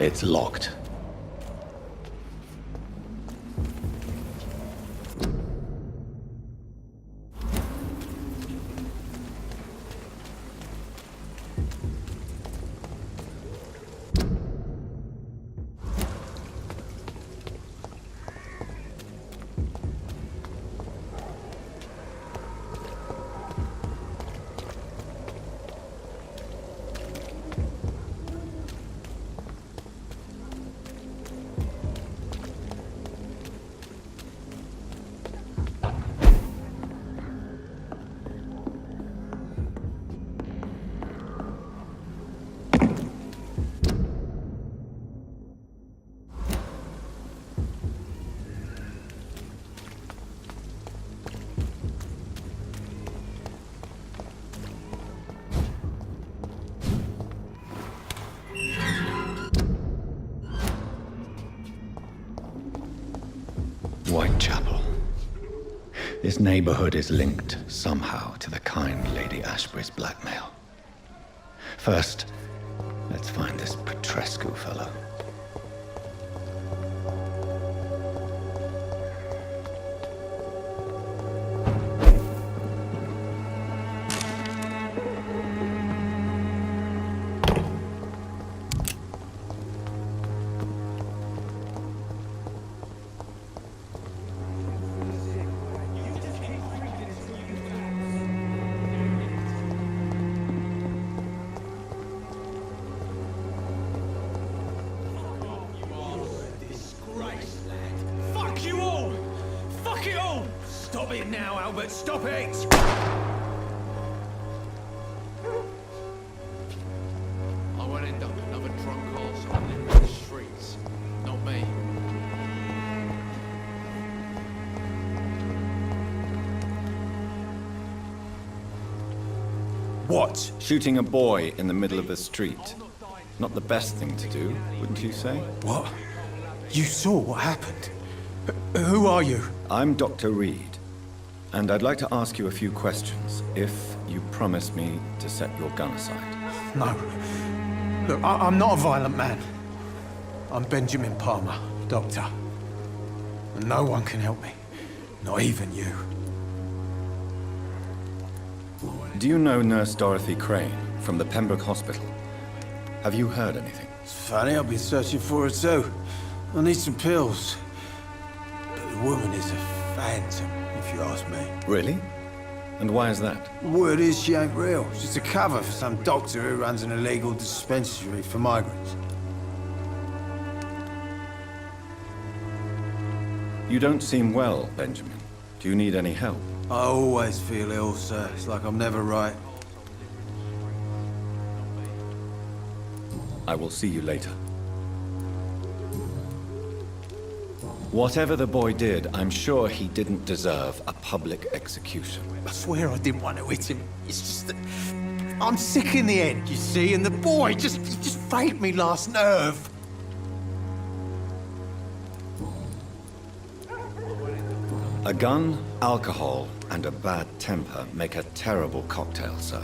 It's locked. Whitechapel. This neighborhood is linked somehow to the kind Lady Ashbury's blackmail. First, let's find this Petrescu fellow. Stop it now, Albert! Stop it! I won't end up another drunk arsehole living in the streets. Not me. What? Shooting a boy in the middle of the street. Not the best thing to do, wouldn't you say? What? You saw what happened? Who are you? I'm Dr. Reed, and I'd like to ask you a few questions, if you promise me to set your gun aside. No. Look, I'm not a violent man. I'm Benjamin Palmer, doctor. And no one can help me. Not even you. Do you know Nurse Dorothy Crane from the Pembroke Hospital? Have you heard anything? It's funny, I've been searching for her too. I need some pills. But the woman is a phantom, if you ask me. Really? And why is that? The word is she ain't real. She's a cover for some doctor who runs an illegal dispensary for migrants. You don't seem well, Benjamin. Do you need any help? I always feel ill, sir. It's like I'm never right. I will see you later. Whatever the boy did, I'm sure he didn't deserve a public execution. I swear I didn't want to hit him. It's just that I'm sick in the end, you see, and the boy he just failed me last nerve. A gun, alcohol, and a bad temper make a terrible cocktail, sir.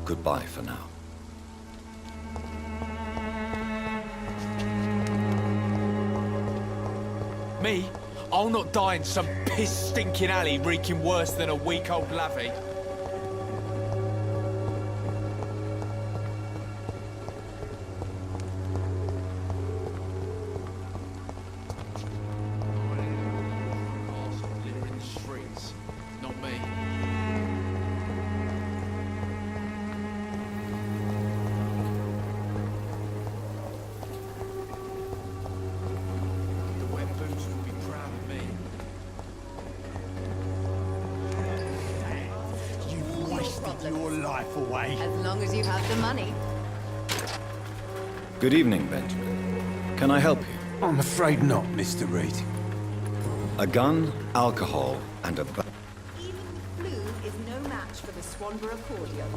Goodbye for now. Me? I'll not die in some piss-stinking alley reeking worse than a week-old lavvy. Your life away. As long as you have the money. Good evening, Benjamin. Can I help you? I'm afraid not, Mr. Reed. A gun, alcohol, and a... Even the flu is no match for the Swanborough cordial.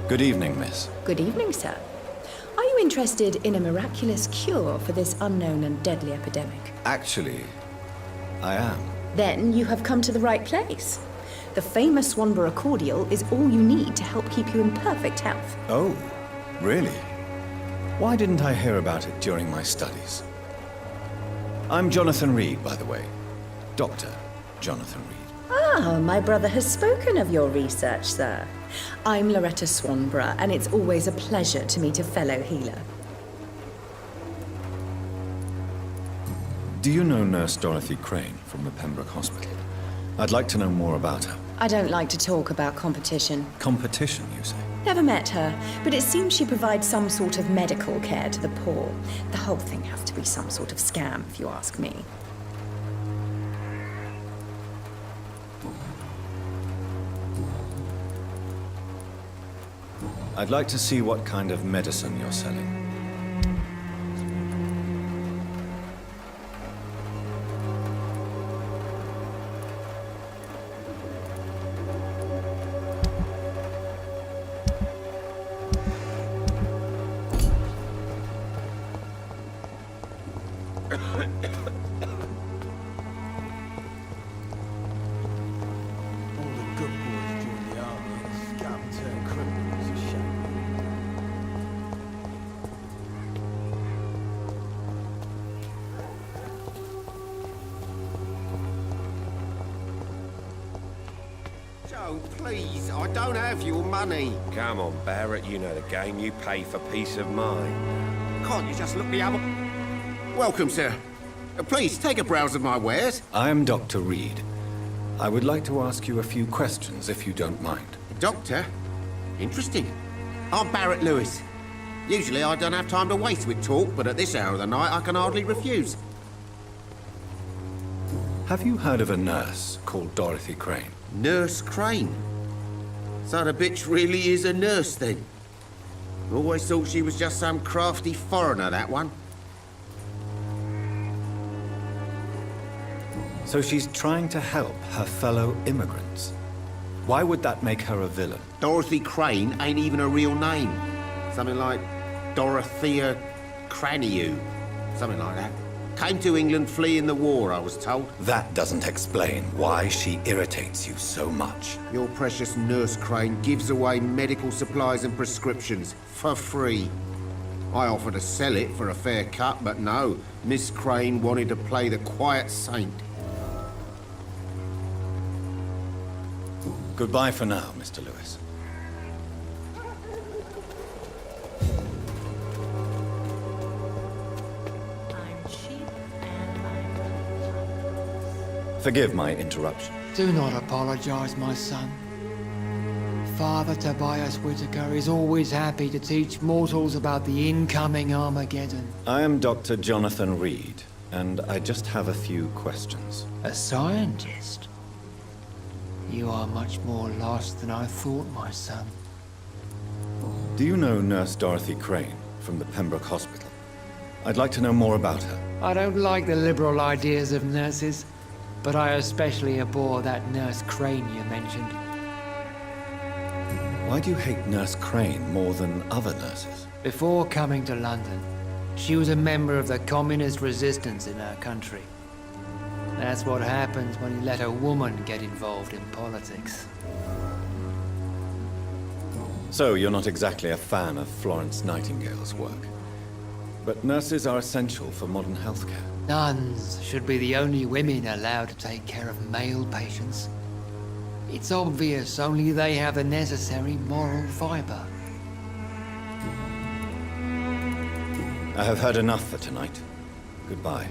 Good evening, miss. Good evening, sir. Are you interested in a miraculous cure for this unknown and deadly epidemic? Actually, I am. Then you have come to the right place. The famous Swanborough cordial is all you need to help keep you in perfect health. Oh, really? Why didn't I hear about it during my studies? I'm Jonathan Reed, by the way. Dr. Jonathan Reed. Ah, my brother has spoken of your research, sir. I'm Loretta Swanborough, and it's always a pleasure to meet a fellow healer. Do you know Nurse Dorothy Crane from the Pembroke Hospital? I'd like to know more about her. I don't like to talk about competition. Competition, you say? Never met her, but it seems she provides some sort of medical care to the poor. The whole thing has to be some sort of scam, if you ask me. I'd like to see what kind of medicine you're selling. All the good boys joined the army and the scum turned criminals. A shame. Joe, please, I don't have your money. Come on, Barrett, you know the game. You pay for peace of mind. Can't you just look the other... Welcome, sir. Please, take a browse of my wares. I'm Dr. Reed. I would like to ask you a few questions, if you don't mind. Doctor? Interesting. I'm Barrett Lewis. Usually I don't have time to waste with talk, but at this hour of the night I can hardly refuse. Have you heard of a nurse called Dorothy Crane? Nurse Crane. So the bitch really is a nurse, then? Always thought she was just some crafty foreigner, that one. So she's trying to help her fellow immigrants. Why would that make her a villain? Dorothy Crane ain't even a real name. Something like Dorothea Craniu. Something like that. Came to England fleeing the war, I was told. That doesn't explain why she irritates you so much. Your precious Nurse Crane gives away medical supplies and prescriptions for free. I offered to sell it for a fair cut, but no. Miss Crane wanted to play the quiet saint. Goodbye for now, Mr. Lewis. I'm cheap and I'm... Forgive my interruption. Do not apologize, my son. Father Tobias Whitaker is always happy to teach mortals about the incoming Armageddon. I am Dr. Jonathan Reed, and I just have a few questions. A scientist? You are much more lost than I thought, my son. Do you know Nurse Dorothy Crane from the Pembroke Hospital? I'd like to know more about her. I don't like the liberal ideas of nurses, but I especially abhor that Nurse Crane you mentioned. Why do you hate Nurse Crane more than other nurses? Before coming to London, she was a member of the communist resistance in her country. That's what happens when you let a woman get involved in politics. So you're not exactly a fan of Florence Nightingale's work. But nurses are essential for modern healthcare. Nuns should be the only women allowed to take care of male patients. It's obvious only they have the necessary moral fiber. I have heard enough for tonight. Goodbye.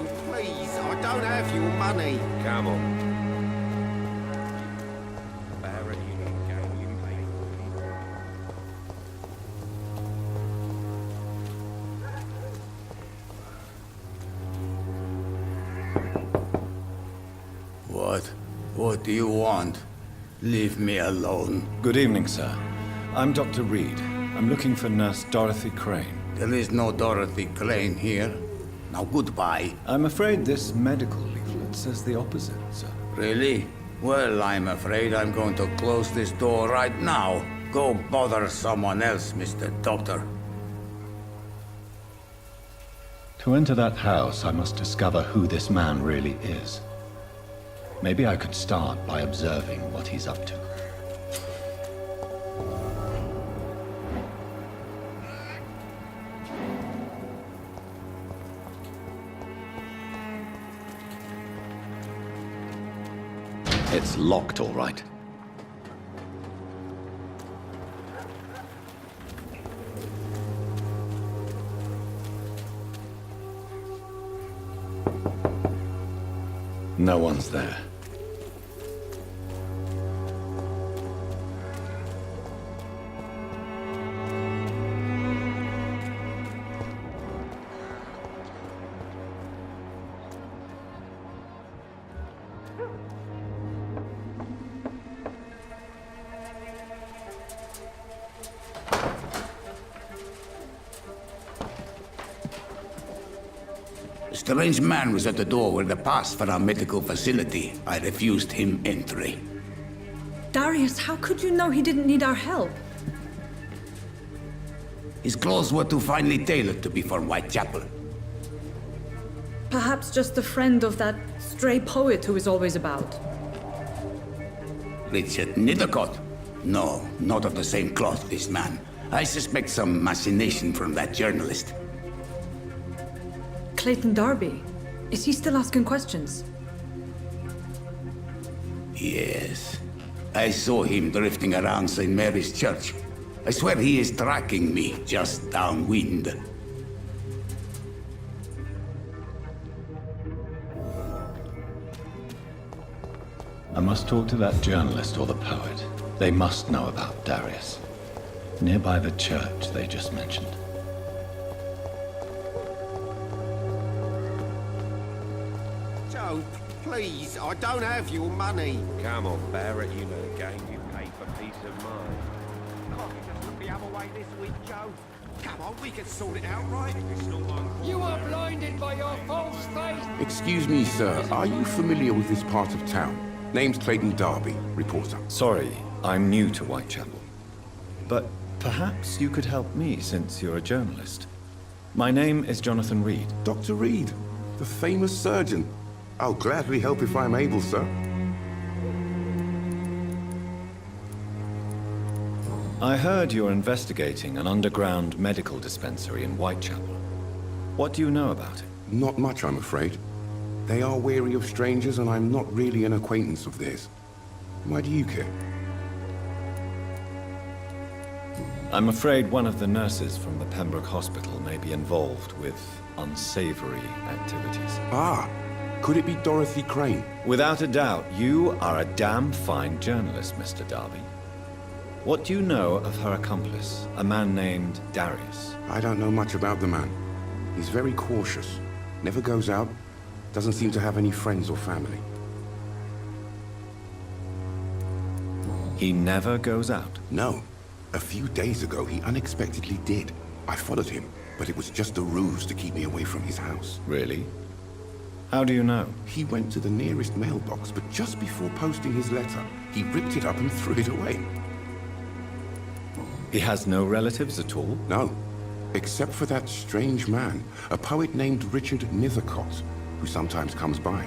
Joe, please, I don't have your money. Come on. Barrett, you know the game. You pay for it. What do you want? Leave me alone. Good evening, sir. I'm Dr. Reed. I'm looking for Nurse Dorothy Crane. There is no Dorothy Crane here. Now goodbye. I'm afraid this medical leaflet says the opposite, sir. Really? Well, I'm afraid I'm going to close this door right now. Go bother someone else, Mr. Doctor. To enter that house, I must discover who this man really is. Maybe I could start by observing what he's up to. It's locked, all right. No one's there. A strange man was at the door with a pass for our medical facility. I refused him entry. Darius, how could you know he didn't need our help? His clothes were too finely tailored to be for Whitechapel. Perhaps just a friend of that stray poet who is always about. Richard Nethercott? No, not of the same cloth, this man. I suspect some machination from that journalist. Clayton Darby. Is he still asking questions? Yes. I saw him drifting around St. Mary's Church. I swear he is tracking me just downwind. I must talk to that journalist or the poet. They must know about Darius. Nearby the church they just mentioned. Joe, please, I don't have your money. Come on, Barrett, you know the game. You pay for peace of mind. Can't you just look the other way this week, Joe? Come on, we can sort it out, right? You are blinded by your false face. Excuse me, sir. Are you familiar with this part of town? Name's Clayton Darby, reporter. Sorry, I'm new to Whitechapel. But perhaps you could help me since you're a journalist. My name is Jonathan Reed. Dr. Reed, the famous surgeon. I'll gladly help if I'm able, sir. I heard you're investigating an underground medical dispensary in Whitechapel. What do you know about it? Not much, I'm afraid. They are wary of strangers, and I'm not really an acquaintance of theirs. Why do you care? I'm afraid one of the nurses from the Pembroke Hospital may be involved with unsavory activities. Ah, could it be Dorothy Crane? Without a doubt, you are a damn fine journalist, Mr. Darby. What do you know of her accomplice, a man named Darius? I don't know much about the man. He's very cautious. Never goes out. Doesn't seem to have any friends or family. He never goes out? No. A few days ago, he unexpectedly did. I followed him, but it was just a ruse to keep me away from his house. Really? How do you know? He went to the nearest mailbox, but just before posting his letter, he ripped it up and threw it away. He has no relatives at all? No. Except for that strange man, a poet named Richard Nethercott, who sometimes comes by.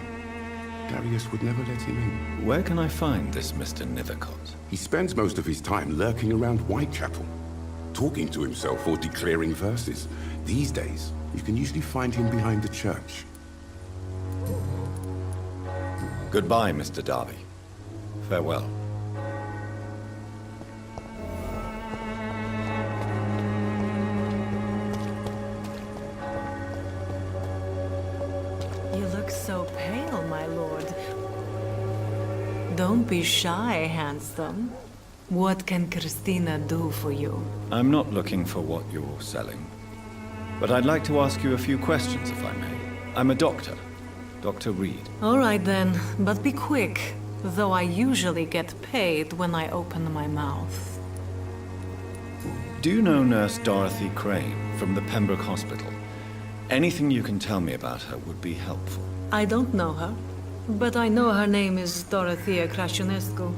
Darius would never let him in. Where can I find this Mr. Nethercott? He spends most of his time lurking around Whitechapel, talking to himself or declaring verses. These days, you can usually find him behind the church. Goodbye, Mr. Darby. Farewell. You look so pale, my lord. Don't be shy, handsome. What can Christina do for you? I'm not looking for what you're selling. But I'd like to ask you a few questions, if I may. I'm a doctor. Dr. Reed. All right then, but be quick. Though I usually get paid when I open my mouth. Do you know Nurse Dorothy Crane from the Pembroke Hospital? Anything you can tell me about her would be helpful. I don't know her, but I know her name is Dorothea Crăciunescu.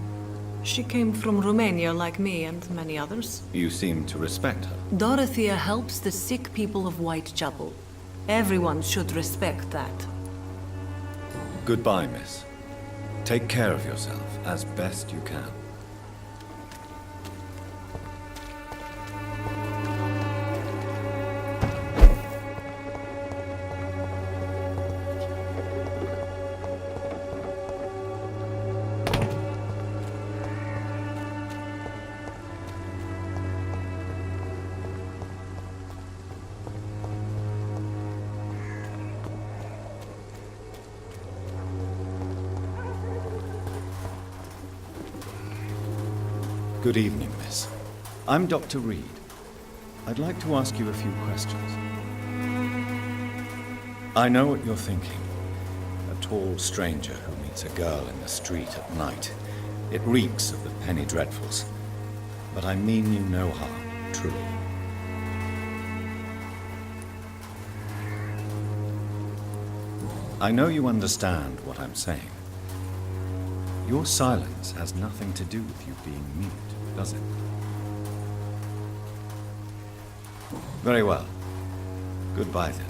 She came from Romania like me and many others. You seem to respect her. Dorothea helps the sick people of Whitechapel. Everyone should respect that. Goodbye, miss. Take care of yourself as best you can. Good evening, miss. I'm Dr. Reed. I'd like to ask you a few questions. I know what you're thinking. A tall stranger who meets a girl in the street at night. It reeks of the penny dreadfuls. But I mean you no harm, truly. I know you understand what I'm saying. Your silence has nothing to do with you being mute, does it? Very well. Goodbye, then.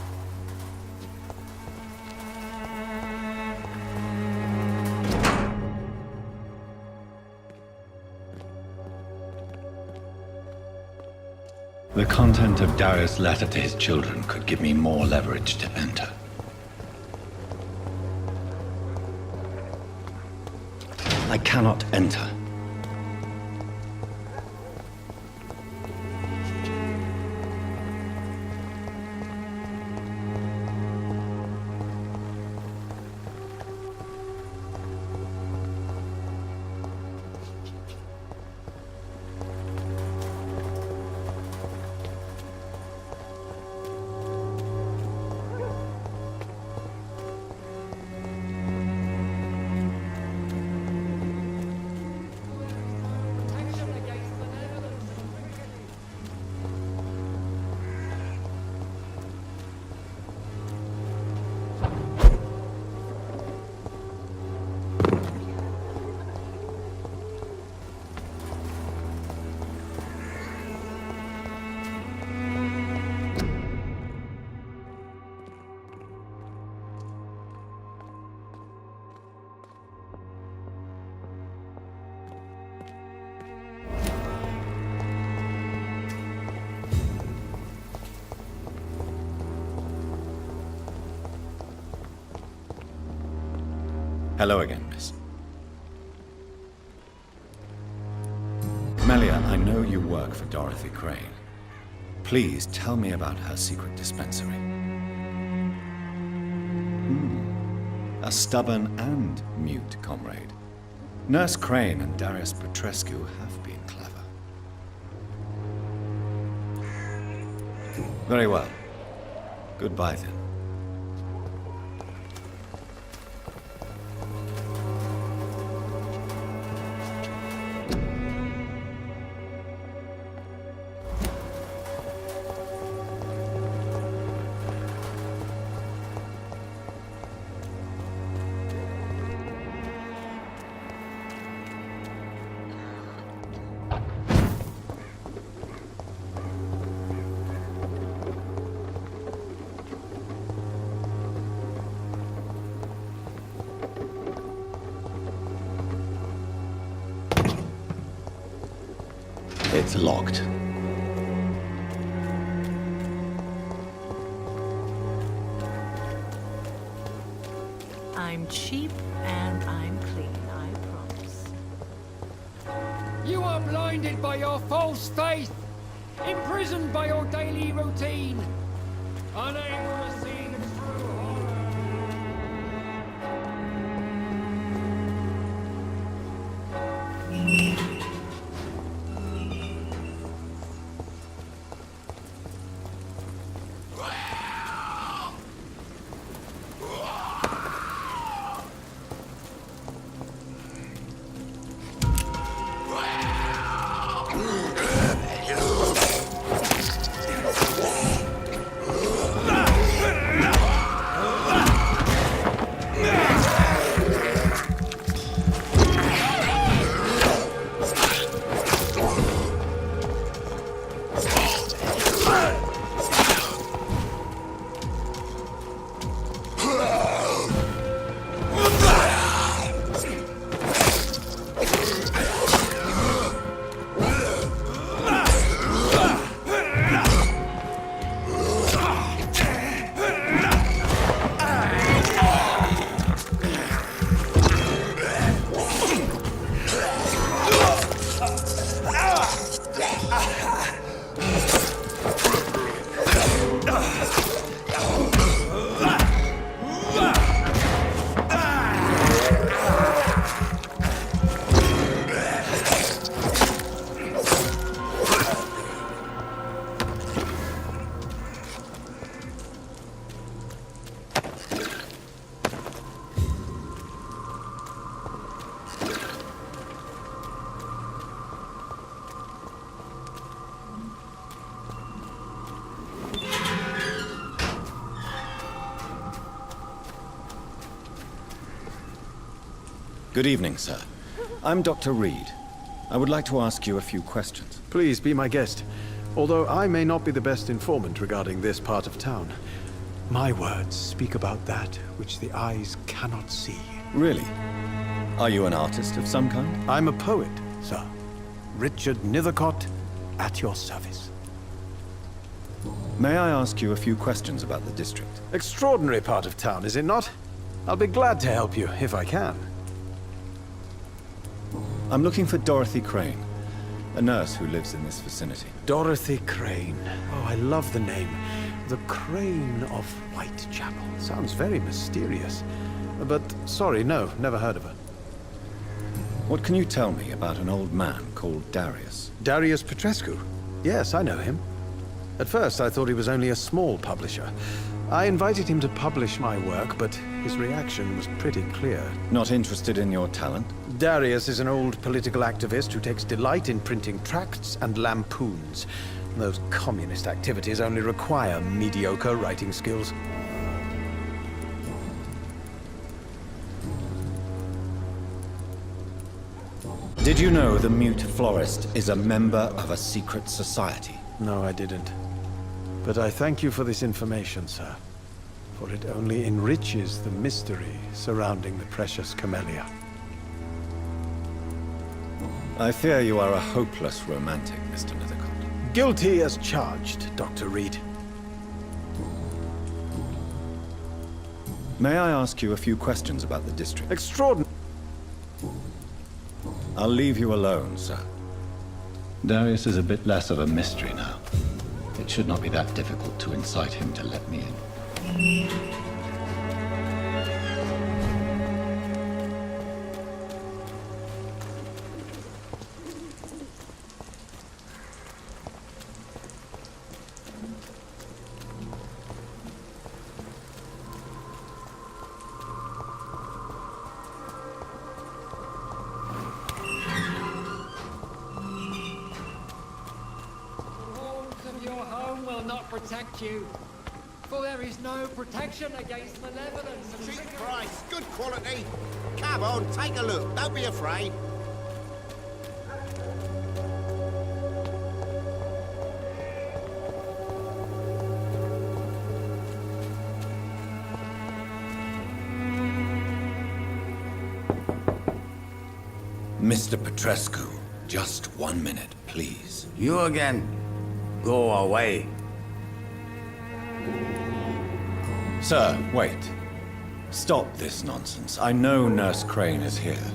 The content of Darius' letter to his children could give me more leverage to enter. I cannot enter. Hello again, miss. Melia, I know you work for Dorothy Crane. Please tell me about her secret dispensary. A stubborn and mute comrade. Nurse Crane and Darius Petrescu have been clever. Very well. Goodbye, then. It's locked. I'm cheap and I'm clean, I promise. You are blinded by your false faith, imprisoned by your daily routine, unable to see the true horror. Good evening, sir. I'm Dr. Reed. I would like to ask you a few questions. Please be my guest. Although I may not be the best informant regarding this part of town, my words speak about that which the eyes cannot see. Really? Are you an artist of some kind? I'm a poet, sir. Richard Nethercott, at your service. May I ask you a few questions about the district? Extraordinary part of town, is it not? I'll be glad to help you, if I can. I'm looking for Dorothy Crane, a nurse who lives in this vicinity. Dorothy Crane. Oh, I love the name. The Crane of Whitechapel. Sounds very mysterious. But, sorry, no, never heard of her. What can you tell me about an old man called Darius? Darius Petrescu? Yes, I know him. At first, I thought he was only a small publisher. I invited him to publish my work, but his reaction was pretty clear. Not interested in your talent? Darius is an old political activist who takes delight in printing tracts and lampoons. Those communist activities only require mediocre writing skills. Did you know the mute florist is a member of a secret society? No, I didn't. But I thank you for this information, sir. For it only enriches the mystery surrounding the precious camellia. I fear you are a hopeless romantic, Mr. Nethercott. Guilty as charged, Dr. Reed. May I ask you a few questions about the district? Extraordinary. I'll leave you alone, sir. Darius is a bit less of a mystery now. It should not be that difficult to incite him to let me in. Protect you, for there is no protection against malevolence and Cheap trickery. price, good quality. Come on, take a look. Don't be afraid. Mr. Petrescu, just 1 minute, please. You again. Go away. Sir, wait. Stop this nonsense. I know Nurse Crane is here.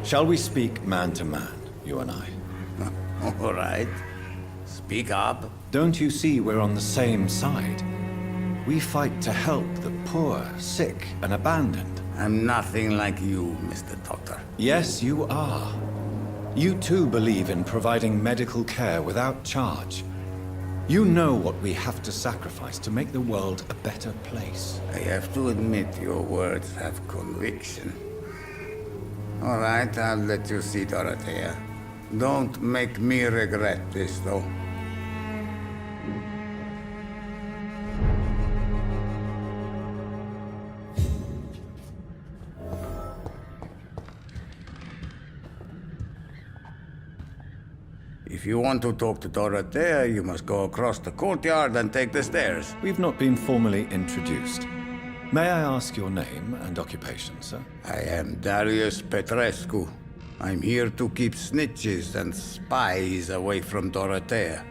Shall we speak man to man, you and I? All right. Speak up. Don't you see we're on the same side? We fight to help the poor, sick, and abandoned. I'm nothing like you, Mr. Doctor. Yes, you are. You too believe in providing medical care without charge. You know what we have to sacrifice to make the world a better place. I have to admit your words have conviction. All right, I'll let you see, Dorothea. Don't make me regret this, though. If you want to talk to Dorothea, you must go across the courtyard and take the stairs. We've not been formally introduced. May I ask your name and occupation, sir? I am Darius Petrescu. I'm here to keep snitches and spies away from Dorothea.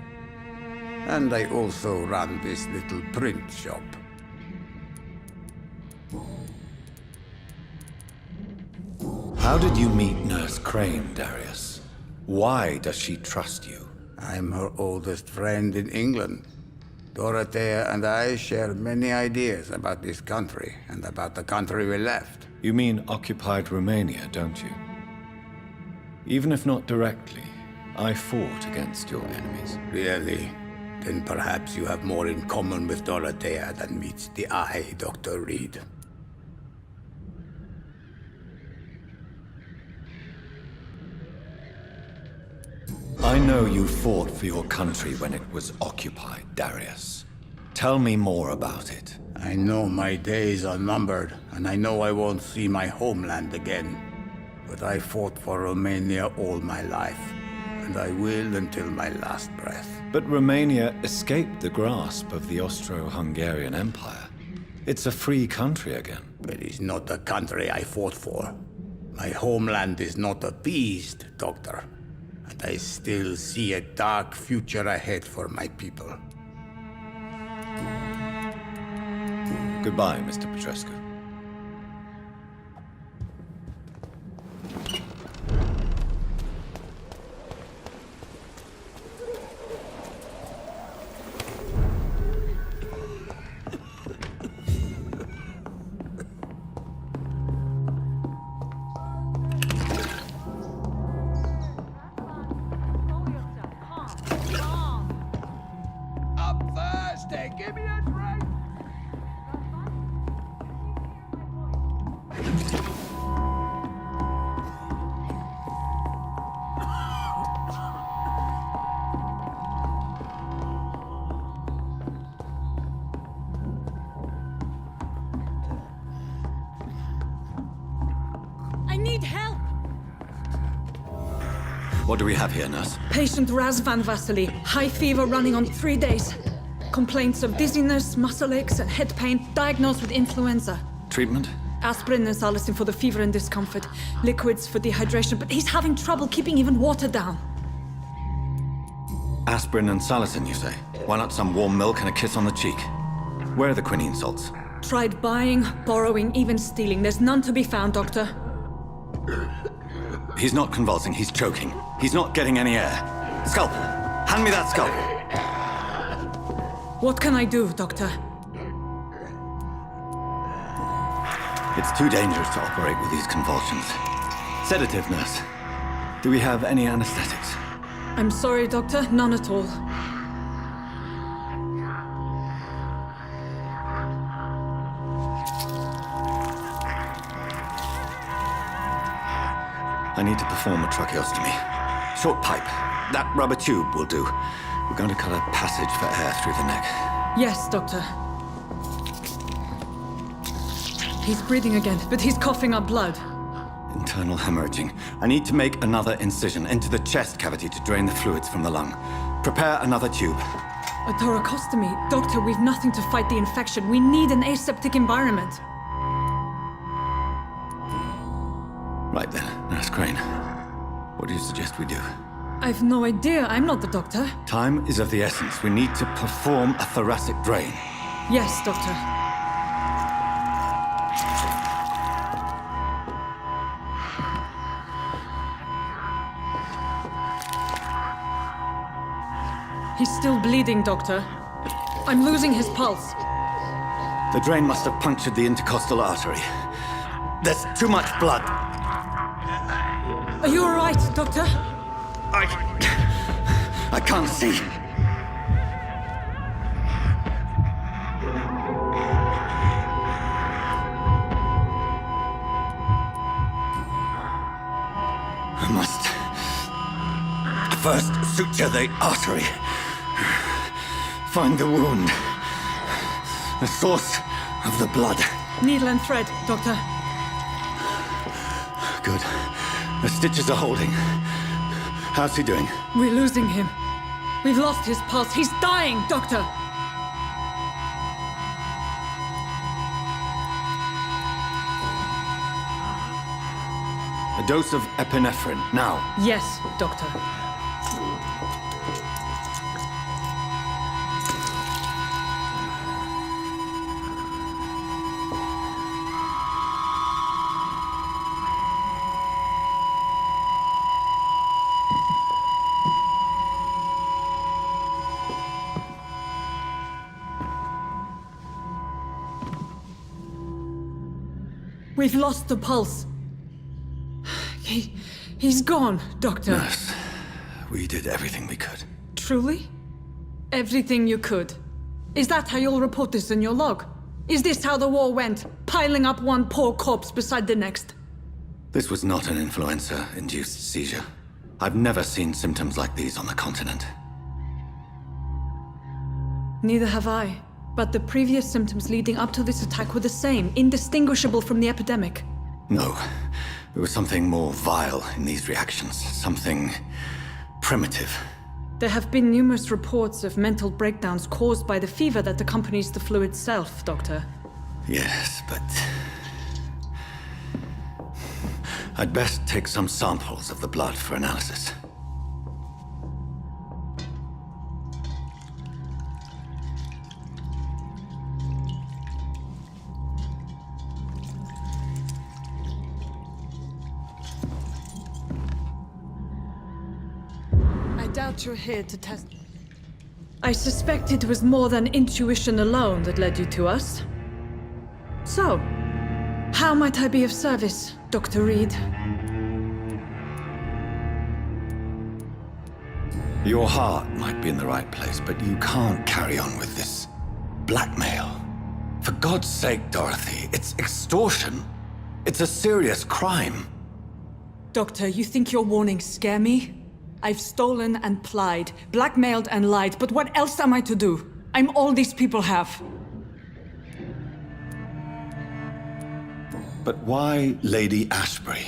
And I also run this little print shop. How did you meet Nurse Crane, Darius? Why does she trust you? I'm her oldest friend in England. Dorothea and I share many ideas about this country and about the country we left. You mean occupied Romania, don't you? Even if not directly, I fought against your enemies. Really? Then perhaps you have more in common with Dorothea than meets the eye, Dr. Reed. I know you fought for your country when it was occupied, Darius. Tell me more about it. I know my days are numbered, and I know I won't see my homeland again. but I fought for Romania all my life, and I will until my last breath. But Romania escaped the grasp of the Austro-Hungarian Empire. It's a free country again. It is not the country I fought for. My homeland is not appeased, Doctor. And I still see a dark future ahead for my people. Goodbye, Mr. Petrescu. I need help! What do we have here, nurse? Patient Razvan Vasily, high fever running on 3 days. Complaints of dizziness, muscle aches, and head pain, diagnosed with influenza. Treatment? Aspirin and salicin for the fever and discomfort. Liquids for dehydration, but he's having trouble keeping even water down. Aspirin and salicin, you say? Why not some warm milk and a kiss on the cheek? Where are the quinine salts? Tried buying, borrowing, even stealing. There's none to be found, Doctor. He's not convulsing, he's choking. He's not getting any air. Scalpel! Hand me that scalpel! What can I do, Doctor? It's too dangerous to operate with these convulsions. Sedative, nurse. Do we have any anesthetics? I'm sorry, Doctor. None at all. I need to perform a tracheostomy. Short pipe. That rubber tube will do. We're going to cut a passage for air through the neck. Yes, Doctor. He's breathing again, but he's coughing up blood. Internal hemorrhaging. I need to make another incision into the chest cavity to drain the fluids from the lung. Prepare another tube. A thoracostomy? Doctor, we've nothing to fight the infection. We need an aseptic environment. Right then, Nurse Crane. What do you suggest we do? I've no idea. I'm not the doctor. Time is of the essence. We need to perform a thoracic drain. Yes, Doctor. He's still bleeding, Doctor. I'm losing his pulse. The drain must have punctured the intercostal artery. There's too much blood. Are you all right, Doctor? I can't see. I must first suture the artery. Find the wound. The source of the blood. Needle and thread, Doctor. Good. The stitches are holding. How's he doing? We're losing him. We've lost his pulse. He's dying, Doctor! A dose of epinephrine, now. Yes, Doctor. We've lost the pulse. He's gone, Doctor. Nurse, we did everything we could. Truly? Everything you could? Is that how you'll report this in your log? Is this how the war went? Piling up one poor corpse beside the next? This was not an influenza-induced seizure. I've never seen symptoms like these on the continent. Neither have I. But the previous symptoms leading up to this attack were the same, indistinguishable from the epidemic. No. There was something more vile in these reactions, something primitive. There have been numerous reports of mental breakdowns caused by the fever that accompanies the flu itself, Doctor. Yes, but... I'd best take some samples of the blood for analysis. I doubt you're here to test... I suspect it was more than intuition alone that led you to us. So, how might I be of service, Dr. Reed? Your heart might be in the right place, but you can't carry on with this blackmail. For God's sake, Dorothy, it's extortion. It's a serious crime. Doctor, you think your warnings scare me? I've stolen and plied, blackmailed and lied, but what else am I to do? I'm all these people have. But why Lady Ashbury?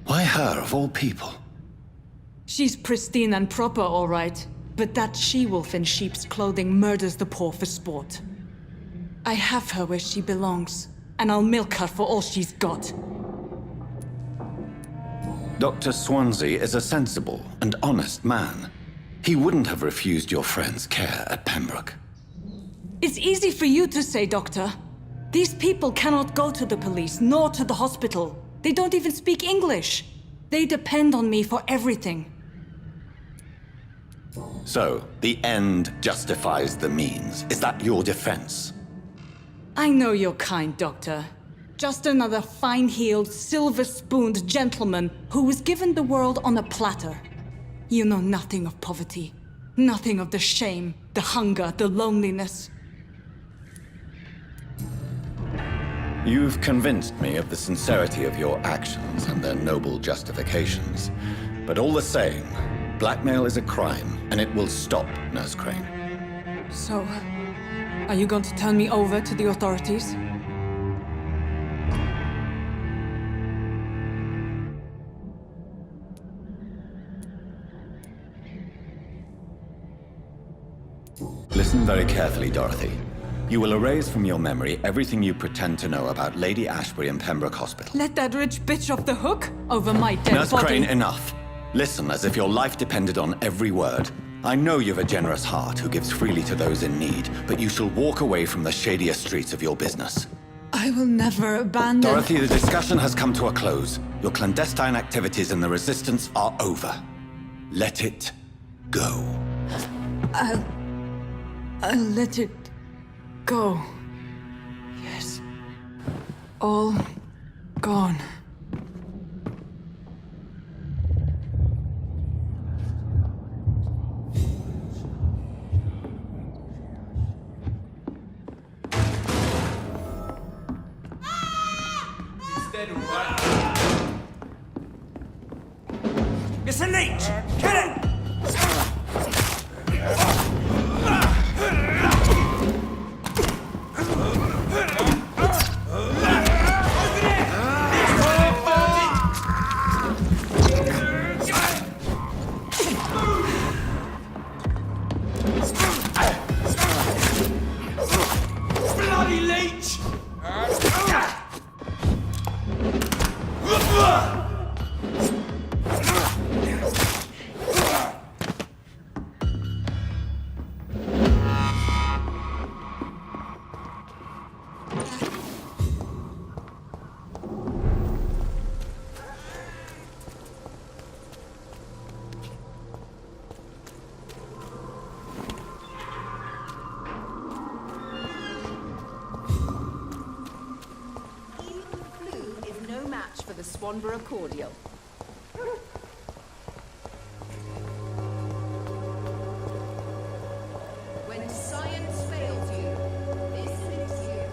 Why her, of all people? She's pristine and proper, all right. But that she-wolf in sheep's clothing murders the poor for sport. I have her where she belongs, and I'll milk her for all she's got. Dr. Swansea is a sensible and honest man. He wouldn't have refused your friend's care at Pembroke. It's easy for you to say, Doctor. These people cannot go to the police, nor to the hospital. They don't even speak English. They depend on me for everything. So, the end justifies the means. Is that your defense? I know you're kind, Doctor. Just another fine-heeled, silver-spooned gentleman who was given the world on a platter. You know nothing of poverty. Nothing of the shame, the hunger, the loneliness. You've convinced me of the sincerity of your actions and their noble justifications. But all the same, blackmail is a crime, and it will stop, Nurse Crane. So, are you going to turn me over to the authorities? Listen very carefully, Dorothy. You will erase from your memory everything you pretend to know about Lady Ashbury and Pembroke Hospital. Let that rich bitch off the hook over my dead Nurse body. Crane, enough. Listen as if your life depended on every word. I know you've a generous heart who gives freely to those in need, but you shall walk away from the shadier streets of your business. I will never abandon... Dorothy, the discussion has come to a close. Your clandestine activities in the Resistance are over. Let it go. I'll let it go. Yes. All gone. It's a leech! Kill it! Bloody leech! For the Swanborough cordial. When science fails you, this is you.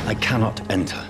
I cannot enter.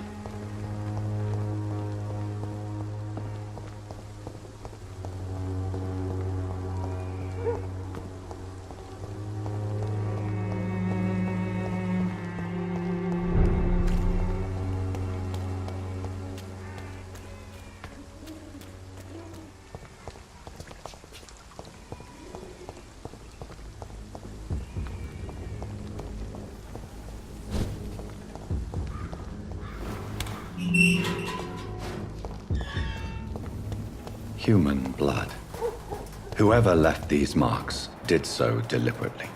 Human blood. Whoever left these marks did so deliberately.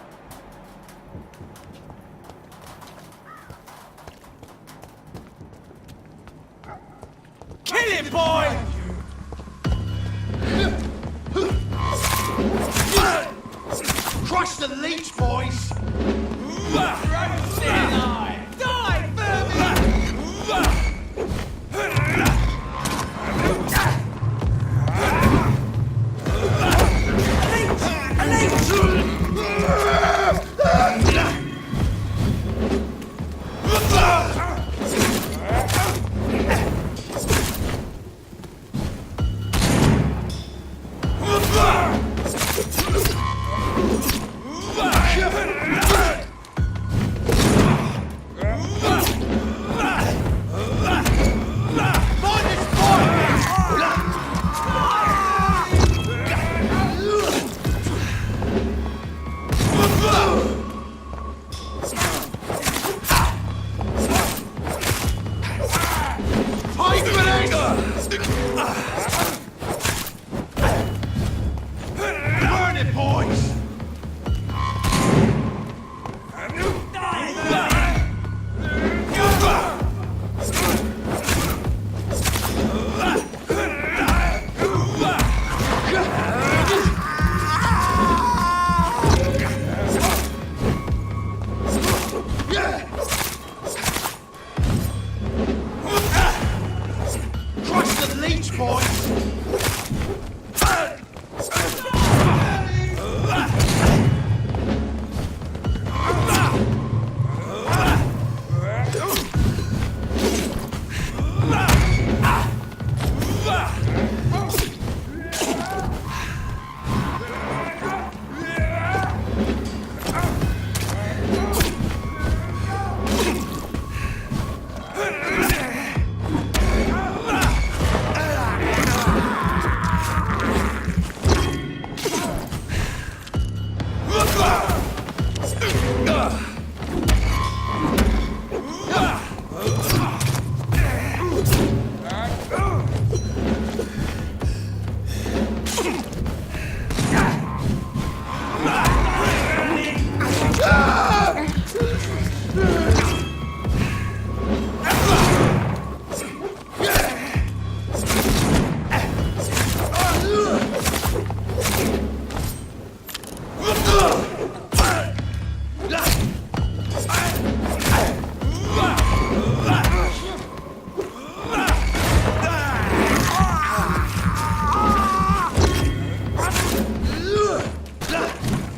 Kill him, boy! Crush the leech, boys! Die, Burn it, boys! Crush the leech, boys!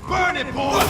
Burn it, boys!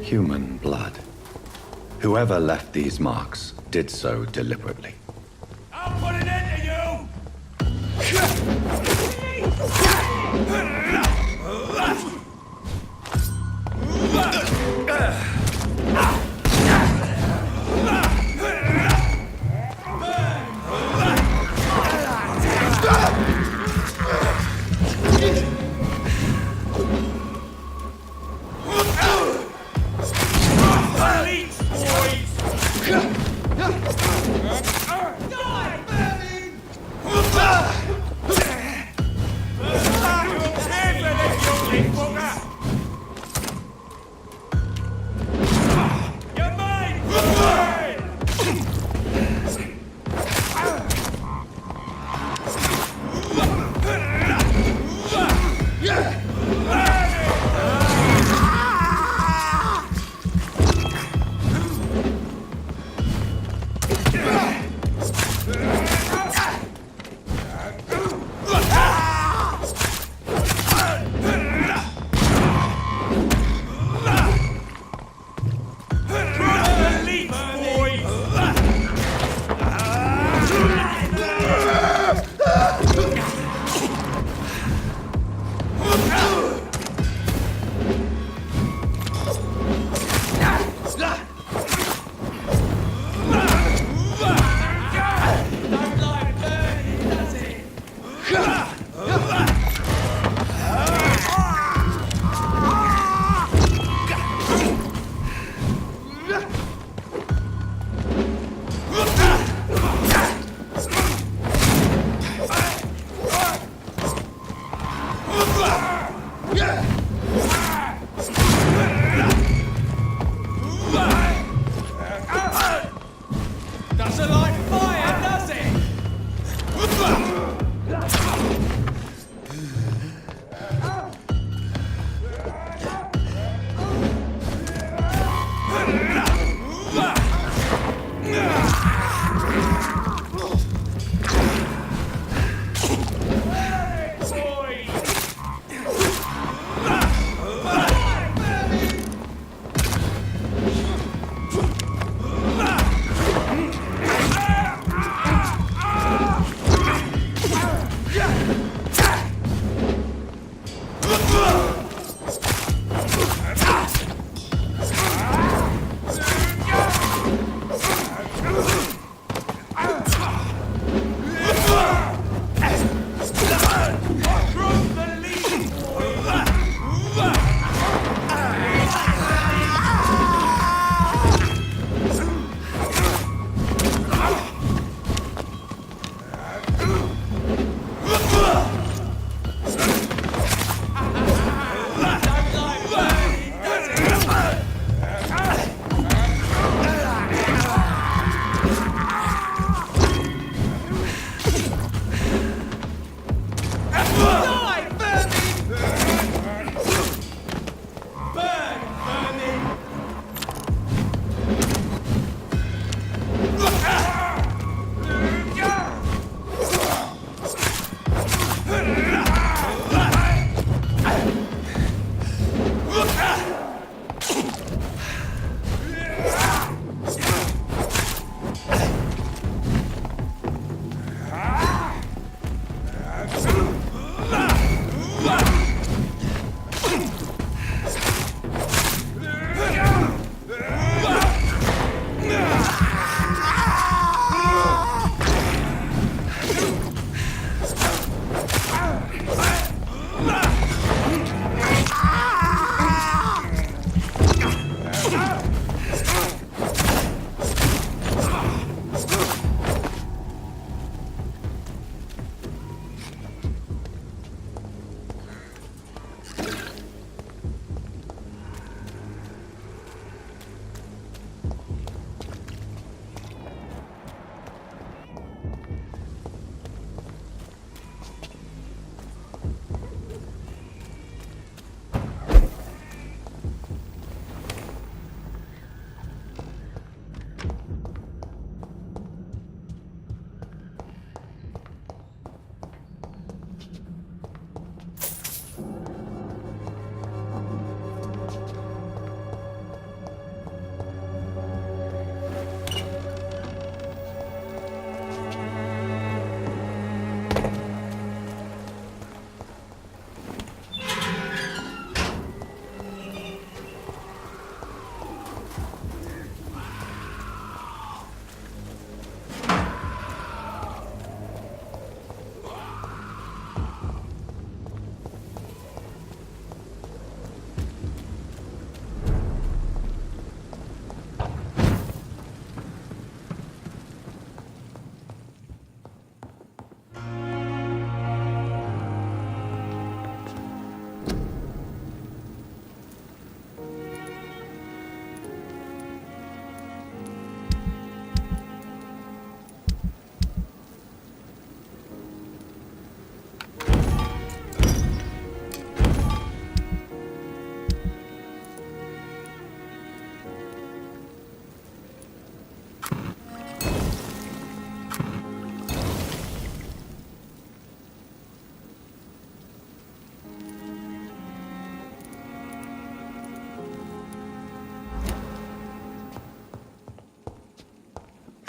Human blood. Whoever left these marks did so deliberately. I'll put an end to you!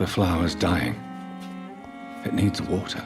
The flower's dying. It needs water.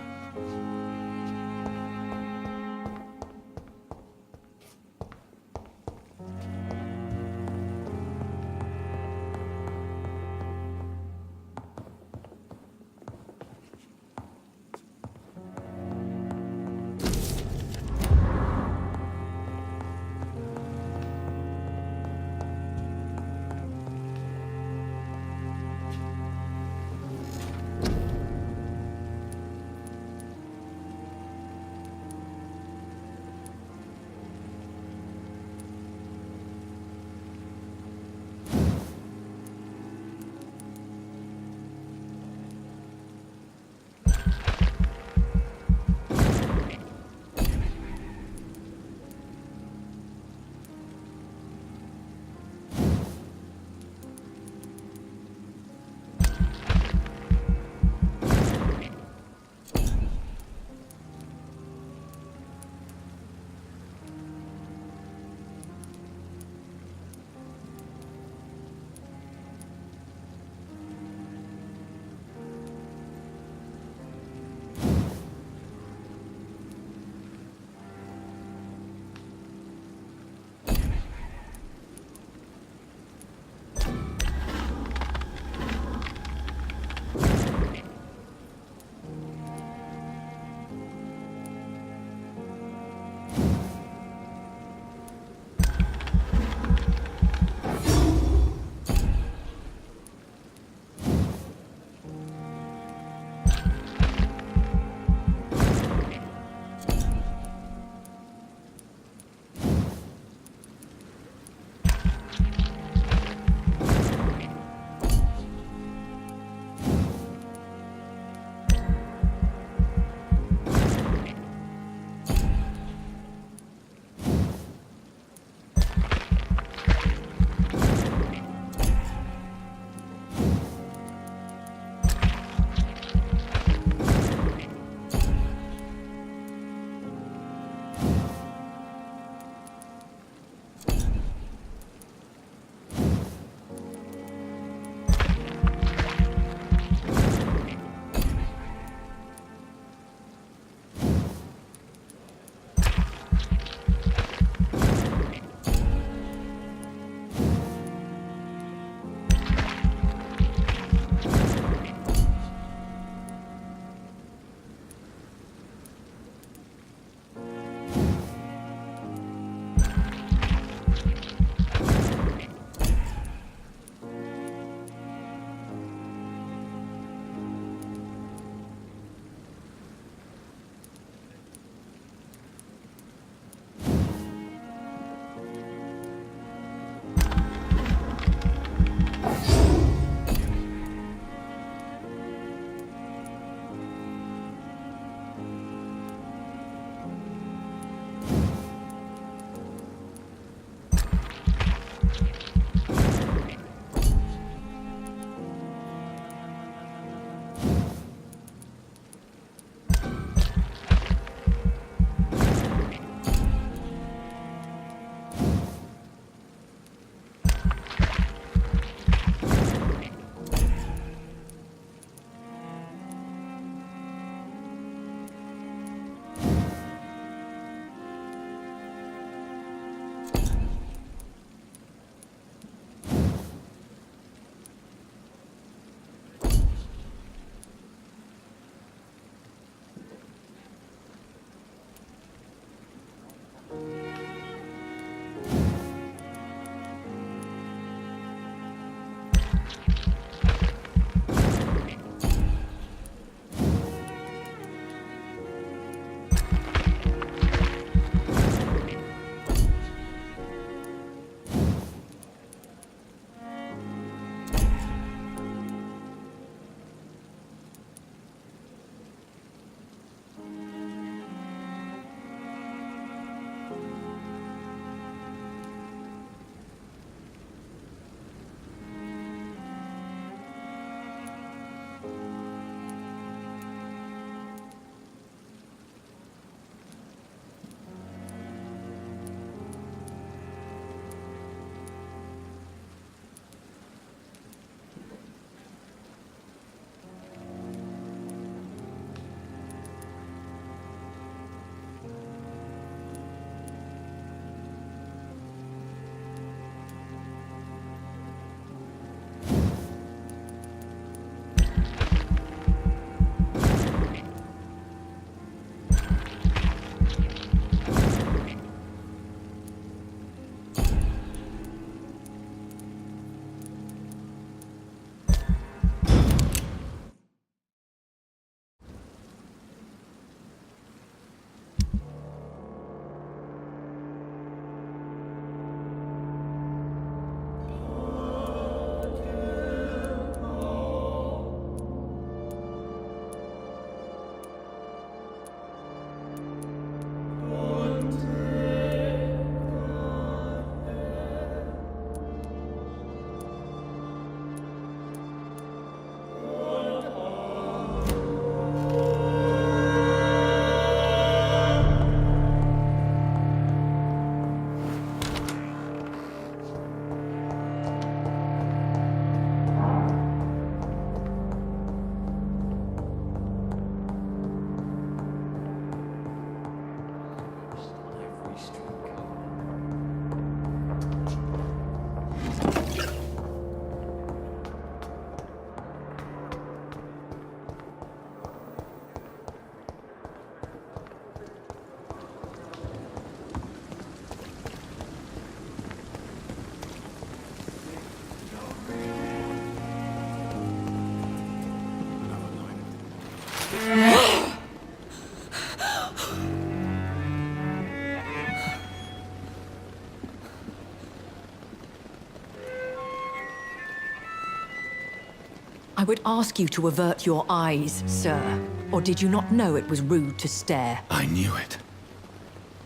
I would ask you to avert your eyes, sir. Or did you not know it was rude to stare? I knew it.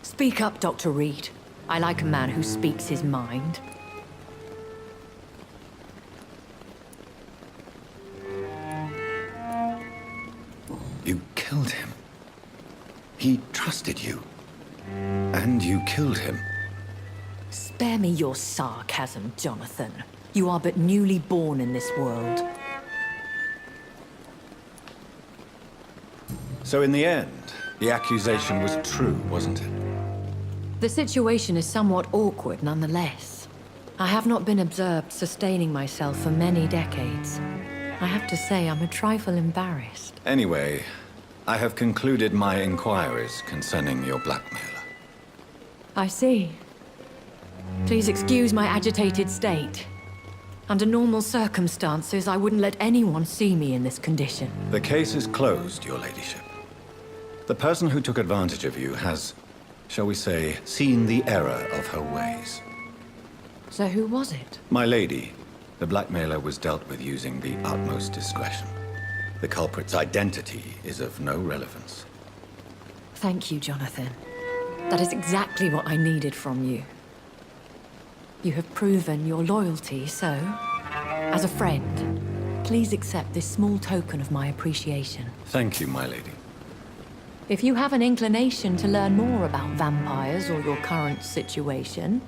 Speak up, Dr. Reed. I like a man who speaks his mind. You killed him. He trusted you. And you killed him. Spare me your sarcasm, Jonathan. You are but newly born in this world. So in the end, the accusation was true, wasn't it? The situation is somewhat awkward nonetheless. I have not been observed sustaining myself for many decades. I have to say I'm a trifle embarrassed. Anyway, I have concluded my inquiries concerning your blackmailer. I see. Please excuse my agitated state. Under normal circumstances, I wouldn't let anyone see me in this condition. The case is closed, your ladyship. The person who took advantage of you has, shall we say, seen the error of her ways. So who was it? My lady, the blackmailer was dealt with using the utmost discretion. The culprit's identity is of no relevance. Thank you, Jonathan. That is exactly what I needed from you. You have proven your loyalty, so, as a friend, please accept this small token of my appreciation. Thank you, my lady. If you have an inclination to learn more about vampires or your current situation,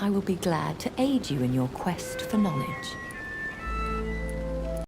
I will be glad to aid you in your quest for knowledge.